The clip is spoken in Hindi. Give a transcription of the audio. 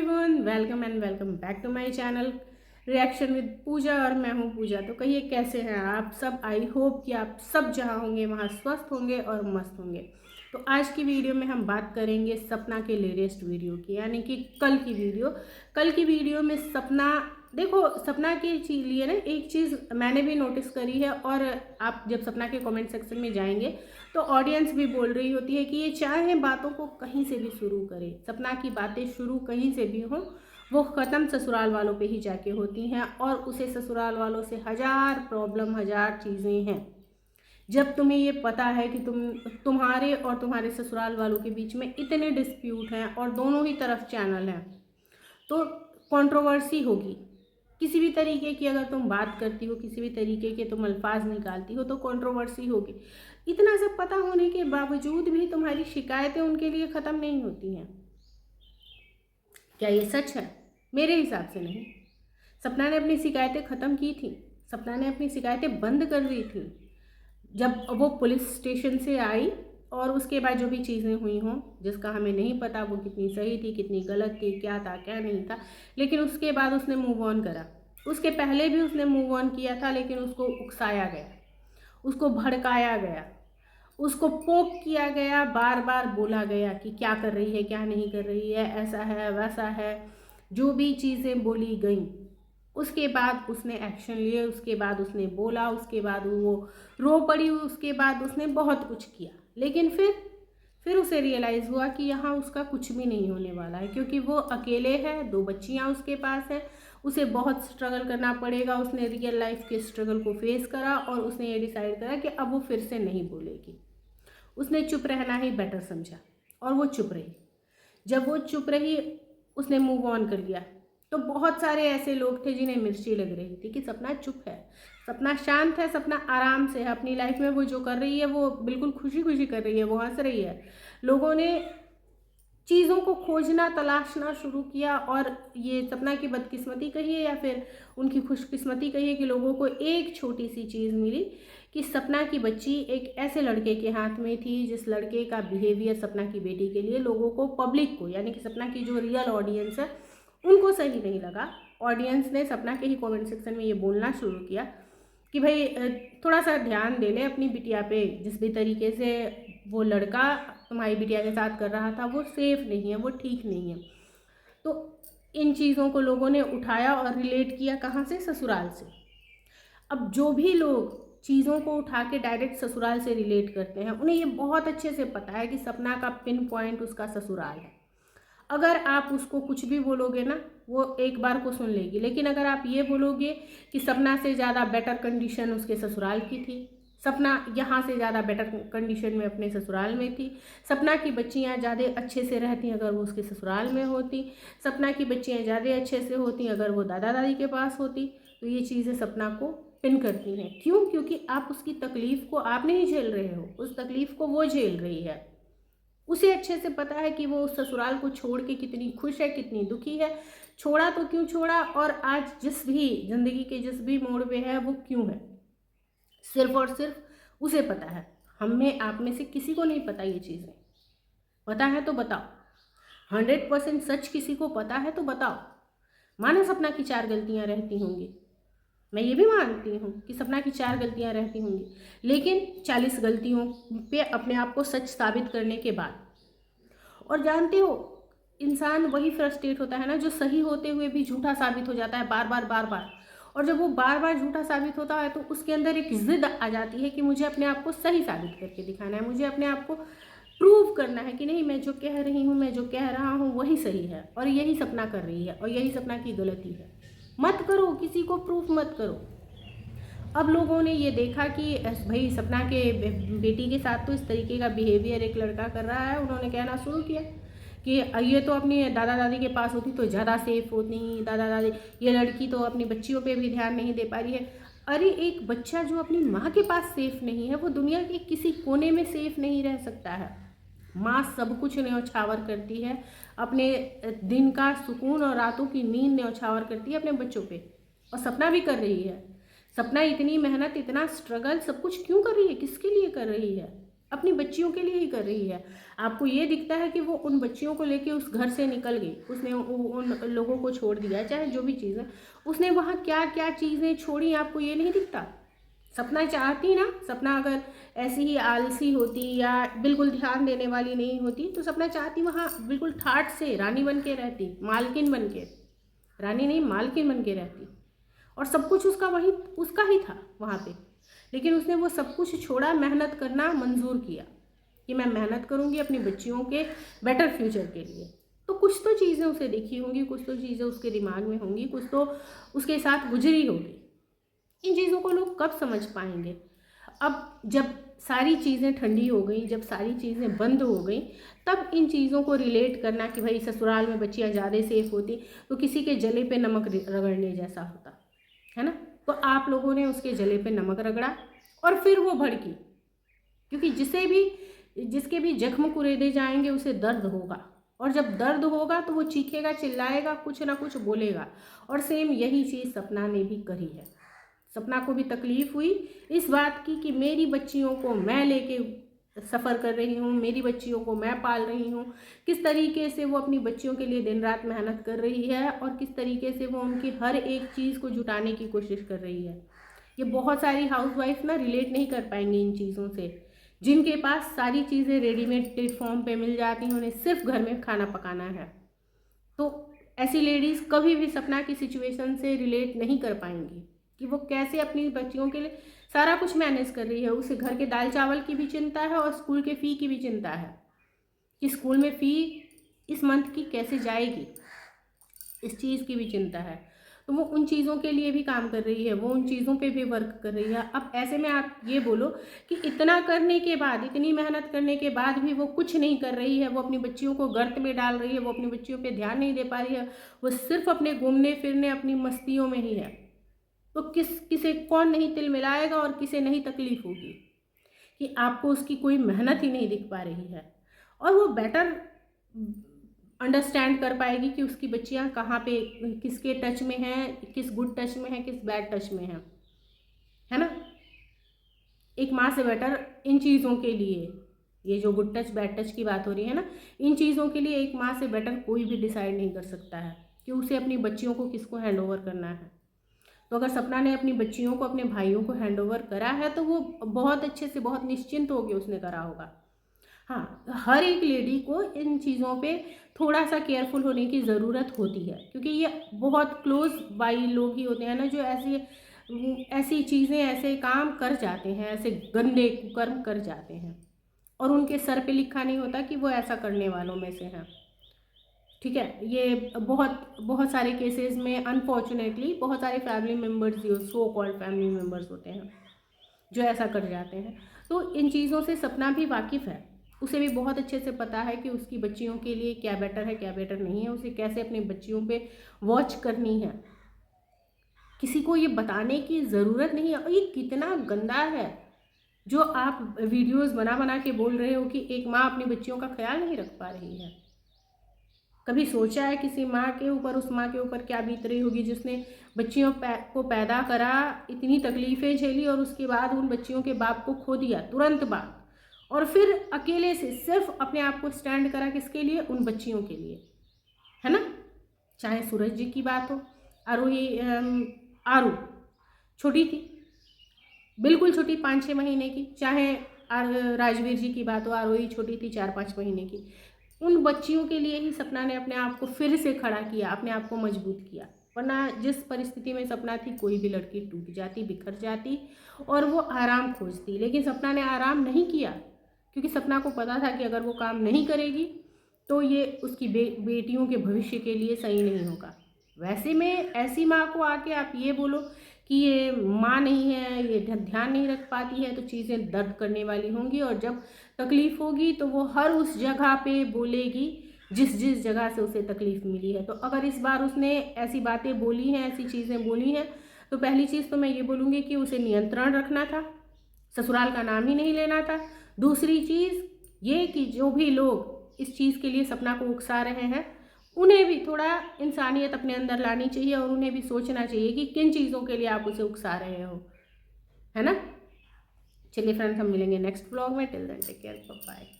Everyone, welcome and welcome back to my channel reaction with Pooja. और मैं हूं पूजा। तो कहिए कैसे हैं आप सब। आई होप कि आप सब जहां होंगे वहां स्वस्थ होंगे और मस्त होंगे। तो आज की वीडियो में हम बात करेंगे सपना के लेटेस्ट वीडियो की, यानी कि कल की वीडियो में सपना, देखो सपना के लिए ना एक चीज़ मैंने भी नोटिस करी है, और आप जब सपना के कमेंट सेक्शन में जाएंगे तो ऑडियंस भी बोल रही होती है कि ये चाहे बातों को कहीं से भी शुरू करे, सपना की बातें शुरू कहीं से भी हों, वो ख़त्म ससुराल वालों पे ही जाके होती हैं, और उसे ससुराल वालों से हज़ार प्रॉब्लम, हज़ार चीज़ें हैं। जब तुम्हें ये पता है कि तुम्हारे और तुम्हारे ससुराल वालों के बीच में इतने डिस्प्यूट हैं और दोनों ही तरफ चैनल हैं, तो कंट्रोवर्सी होगी। किसी भी तरीके की अगर तुम बात करती हो, किसी भी तरीके के तुम अल्फाज निकालती हो, तो कंट्रोवर्सी होगी। इतना सब पता होने के बावजूद भी तुम्हारी शिकायतें उनके लिए ख़त्म नहीं होती हैं। क्या ये सच है? मेरे हिसाब से नहीं। सपना ने अपनी शिकायतें ख़त्म की थी, सपना ने अपनी शिकायतें बंद कर दी थी जब वो पुलिस स्टेशन से आई, और उसके बाद जो भी चीज़ें हुई हों, जिसका हमें नहीं पता वो कितनी सही थी कितनी गलत थी, क्या था क्या नहीं था, लेकिन उसके बाद उसने मूव ऑन करा। उसके पहले भी उसने मूव ऑन किया था, लेकिन उसको उकसाया गया, उसको भड़काया गया, उसको पोक किया गया, बार बार बोला गया कि क्या कर रही है क्या नहीं कर रही है, ऐसा है वैसा है, जो भी चीज़ें बोली गई। उसके बाद उसने एक्शन लिए, उसके बाद उसने बोला, उसके बाद वो रो पड़ी, उसके बाद उसने बहुत कुछ किया, लेकिन फिर उसे रियलाइज़ हुआ कि यहाँ उसका कुछ भी नहीं होने वाला है, क्योंकि वो अकेले है, 2 बच्चियाँ उसके पास है, उसे बहुत स्ट्रगल करना पड़ेगा। उसने रियल लाइफ के स्ट्रगल को फेस करा और उसने ये डिसाइड करा कि अब वो फिर से नहीं बोलेगी। उसने चुप रहना ही बेटर समझा और वो चुप रही। जब वो चुप रही, उसने मूव ऑन कर लिया। तो बहुत सारे ऐसे लोग थे जिन्हें मिर्ची लग रही थी कि सपना चुप है, सपना शांत है, सपना आराम से है अपनी लाइफ में, वो जो कर रही है वो बिल्कुल खुशी खुशी कर रही है, वो हंस रही है। लोगों ने चीज़ों को खोजना तलाशना शुरू किया, और ये सपना की बदकिस्मती कहिए या फिर उनकी खुशकिस्मती कहिए कि लोगों को एक छोटी सी चीज़ मिली कि सपना की बच्ची एक ऐसे लड़के के हाथ में थी जिस लड़के का बिहेवियर सपना की बेटी के लिए लोगों को, पब्लिक को, यानी कि सपना की जो रियल ऑडियंस है उनको सही नहीं लगा। ऑडियंस ने सपना के ही कमेंट सेक्शन में ये बोलना शुरू किया कि भाई थोड़ा सा ध्यान दे ले अपनी बिटिया पे, जिस भी तरीके से वो लड़का तुम्हारी बिटिया के साथ कर रहा था वो सेफ़ नहीं है, वो ठीक नहीं है। तो इन चीज़ों को लोगों ने उठाया और रिलेट किया कहाँ से? ससुराल से। अब जो भी लोग चीज़ों को उठा के डायरेक्ट ससुराल से रिलेट करते हैं, उन्हें ये बहुत अच्छे से पता है कि सपना का पिन पॉइंट उसका ससुराल है। अगर आप उसको कुछ भी बोलोगे ना, वो एक बार को सुन लेगी, लेकिन अगर आप ये बोलोगे कि सपना से ज़्यादा बेटर कंडीशन उसके ससुराल की थी, सपना यहाँ से ज़्यादा बेटर कंडीशन में अपने ससुराल में थी, सपना की बच्चियाँ ज़्यादा अच्छे से रहती अगर वो उसके ससुराल में होती, सपना की बच्चियाँ ज़्यादा अच्छे से होती अगर वो दादा दादी के पास होती, तो ये चीज़ें सपना को पिन करती हैं। क्यों? क्योंकि आप उसकी तकलीफ़ को आप नहीं झेल रहे हो, उस तकलीफ़ को वो झेल रही है। उसे अच्छे से पता है कि वो उस ससुराल को छोड़ के कितनी खुश है, कितनी दुखी है, छोड़ा तो क्यों छोड़ा, और आज जिस भी ज़िंदगी के जिस भी मोड़ पे है वो क्यों है, सिर्फ और सिर्फ उसे पता है। हम में आप में से किसी को नहीं पता ये चीज़ें। पता है तो बताओ। 100% सच किसी को पता है तो बताओ। मानो सपना की 4 गलतियाँ रहती होंगी, मैं ये भी मानती हूँ कि सपना की 4 गलतियाँ रहती होंगी, लेकिन 40 गलतियों पे अपने आप को सच साबित करने के बाद, और जानते हो इंसान वही फ्रस्ट्रेट होता है ना जो सही होते हुए भी झूठा साबित हो जाता है बार बार बार बार। और जब वो बार बार झूठा साबित होता है तो उसके अंदर एक जिद आ जाती है कि मुझे अपने आप को सही साबित करके दिखाना है, मुझे अपने आप को प्रूव करना है कि नहीं, मैं जो कह रही हूँ, मैं जो कह रहा हूँ वही सही है, और यही सपना कर रही है और यही सपना की गलती है। मत करो, किसी को प्रूफ मत करो। अब लोगों ने ये देखा कि भाई सपना के बेटी के साथ तो इस तरीके का बिहेवियर एक लड़का कर रहा है, उन्होंने कहना शुरू किया कि ये तो अपनी दादा दादी के पास होती तो ज़्यादा सेफ होती, दादा दादी, ये लड़की तो अपनी बच्चियों पे भी ध्यान नहीं दे पा रही है। अरे एक बच्चा जो अपनी माँ के पास सेफ नहीं है वो दुनिया के किसी कोने में सेफ नहीं रह सकता है। माँ सब कुछ न्यौछावर करती है, अपने दिन का सुकून और रातों की नींद न्यौछावर करती है अपने बच्चों पे, और सपना भी कर रही है। सपना इतनी मेहनत, इतना स्ट्रगल सब कुछ क्यों कर रही है, किसके लिए कर रही है? अपनी बच्चियों के लिए ही कर रही है। आपको ये दिखता है कि वो उन बच्चियों को लेके उस घर से निकल गई, उसने उन लोगों को छोड़ दिया, चाहे जो भी चीज़ है, उसने वहाँ क्या क्या चीज़ें छोड़ी, आपको ये नहीं दिखता। सपना चाहती ना, सपना अगर ऐसी ही आलसी होती या बिल्कुल ध्यान देने वाली नहीं होती तो सपना चाहती वहाँ बिल्कुल ठाठ से रानी बन के रहती, मालकिन बन के, रानी नहीं मालकिन बन के रहती, और सब कुछ उसका वही उसका ही था वहाँ पे। लेकिन उसने वो सब कुछ छोड़ा, मेहनत करना मंजूर किया कि मैं मेहनत करूँगी अपनी बच्चियों के बेटर फ्यूचर के लिए। तो कुछ तो चीज़ें उसे दिखी होंगी, कुछ तो चीज़ें उसके दिमाग में होंगी, कुछ तो उसके साथ गुजरी होगी। इन चीज़ों को लोग कब समझ पाएंगे? अब जब सारी चीज़ें ठंडी हो गई, जब सारी चीज़ें बंद हो गई, तब इन चीज़ों को रिलेट करना कि भाई ससुराल में बच्चियाँ ज़्यादा सेफ होती तो किसी के जले पे नमक रगड़ने जैसा होता है ना। तो आप लोगों ने उसके जले पे नमक रगड़ा और फिर वो भड़की, क्योंकि जिसके भी जख्म कुरेदे जाएंगे उसे दर्द होगा, और जब दर्द होगा तो वो चीखेगा, चिल्लाएगा, कुछ ना कुछ बोलेगा। और सेम यही चीज़ सपना ने भी करी है। सपना को भी तकलीफ़ हुई इस बात की कि मेरी बच्चियों को मैं लेके सफ़र कर रही हूँ, मेरी बच्चियों को मैं पाल रही हूँ। किस तरीके से वो अपनी बच्चियों के लिए दिन रात मेहनत कर रही है और किस तरीके से वो उनकी हर एक चीज़ को जुटाने की कोशिश कर रही है। ये बहुत सारी हाउसवाइफ ना रिलेट नहीं कर पाएंगी इन चीज़ों से, जिनके पास सारी चीज़ें रेडीमेड प्लेटफॉर्म पे मिल जाती हैं, उन्हें सिर्फ घर में खाना पकाना है। तो ऐसी लेडीज़ कभी भी सपना की सिचुएशन से रिलेट नहीं कर पाएंगी कि वो कैसे अपनी बच्चियों के लिए सारा कुछ मैनेज कर रही है। उसे घर के दाल चावल की भी चिंता है और स्कूल के फ़ी की भी चिंता है कि स्कूल में फ़ी इस मंथ की कैसे जाएगी, इस चीज़ की भी चिंता है। तो वो उन चीज़ों के लिए भी काम कर रही है, वो उन चीज़ों पे भी वर्क कर रही है। अब ऐसे में आप ये बोलो कि इतना करने के बाद, इतनी मेहनत करने के बाद भी वो कुछ नहीं कर रही है, वो अपनी बच्चियों को गर्त में डाल रही है, वो अपनी बच्चियों पे ध्यान नहीं दे पा रही है, वो सिर्फ अपने घूमने फिरने अपनी मस्तियों में ही है, तो किसे कौन नहीं तिल मिलाएगा और किसे नहीं तकलीफ होगी कि आपको उसकी कोई मेहनत ही नहीं दिख पा रही है। और वो बेटर अंडरस्टैंड कर पाएगी कि उसकी बच्चियां कहाँ पे किसके टच में हैं, किस गुड टच में हैं, किस बैड टच में हैं, है ना। एक माँ से बेटर इन चीज़ों के लिए, ये जो गुड टच बैड टच की बात हो रही है ना, इन चीज़ों के लिए एक माँ से बेटर कोई भी डिसाइड नहीं कर सकता है कि उसे अपनी बच्चियों को किसको हैंड ओवर करना है। तो अगर सपना ने अपनी बच्चियों को अपने भाइयों को हैंड ओवर करा है तो वो बहुत अच्छे से, बहुत निश्चिंत होकर उसने करा होगा। हाँ, हर एक लेडी को इन चीज़ों पे थोड़ा सा केयरफुल होने की ज़रूरत होती है, क्योंकि ये बहुत क्लोज बाई लोग ही होते हैं ना जो ऐसी चीज़ें, ऐसे काम कर जाते हैं, ऐसे गंदे कुकर्म कर जाते हैं, और उनके सर पे लिखा नहीं होता कि वो ऐसा करने वालों में से हैं। ठीक है, ये बहुत बहुत सारे केसेस में अनफॉर्चुनेटली बहुत सारे फैमिली मेम्बर्स, जो सो कॉल्ड फैमिली मेम्बर्स होते हैं, जो ऐसा कर जाते हैं। तो इन चीज़ों से सपना भी वाकिफ़ है, उसे भी बहुत अच्छे से पता है कि उसकी बच्चियों के लिए क्या बेटर है, क्या बेटर नहीं है, उसे कैसे अपनी बच्चियों पे वॉच करनी है। किसी को ये बताने की ज़रूरत नहीं है। और ये कितना गंदा है जो आप वीडियोस बना बना के बोल रहे हो कि एक माँ अपनी बच्चियों का ख्याल नहीं रख पा रही है। कभी सोचा है किसी माँ के ऊपर, उस माँ के ऊपर क्या बीत रही होगी जिसने बच्चियों को पैदा करा, इतनी तकलीफ़ें झेली और उसके बाद उन बच्चियों के बाप को खो दिया तुरंत बाद, और फिर अकेले से सिर्फ अपने आप को स्टैंड करा किसके लिए, उन बच्चियों के लिए, है ना। चाहे सूरज जी की बात हो, आरू छोटी थी, बिल्कुल छोटी, 5-6 महीने की। चाहे राजवीर जी की बात हो, आरोही छोटी थी, 4-5 महीने की। उन बच्चियों के लिए ही सपना ने अपने आप को फिर से खड़ा किया, अपने आप को मजबूत किया। वरना जिस परिस्थिति में सपना थी, कोई भी लड़की टूट जाती, बिखर जाती और वो आराम खोजती। लेकिन सपना ने आराम नहीं किया, क्योंकि सपना को पता था कि अगर वो काम नहीं करेगी तो ये उसकी बेटियों के भविष्य के लिए सही नहीं होगा। वैसे में ऐसी माँ को आके आप ये बोलो कि ये माँ नहीं है, ये ध्यान नहीं रख पाती है, तो चीज़ें दर्द करने वाली होंगी। और जब तकलीफ़ होगी तो वो हर उस जगह पे बोलेगी जिस जिस जगह से उसे तकलीफ़ मिली है। तो अगर इस बार उसने ऐसी बातें बोली हैं, ऐसी चीज़ें बोली हैं, तो पहली चीज़ तो मैं ये बोलूँगी कि उसे नियंत्रण रखना था, ससुराल का नाम ही नहीं लेना था। दूसरी चीज़ ये कि जो भी लोग इस चीज़ के लिए सपना को उकसा रहे हैं, उन्हें भी थोड़ा इंसानियत अपने अंदर लानी चाहिए और उन्हें भी सोचना चाहिए कि किन चीज़ों के लिए आप उसे उकसा रहे हो, है ना। चलिए फ्रेंड्स, हम मिलेंगे नेक्स्ट ब्लॉग में। Till then take care, bye.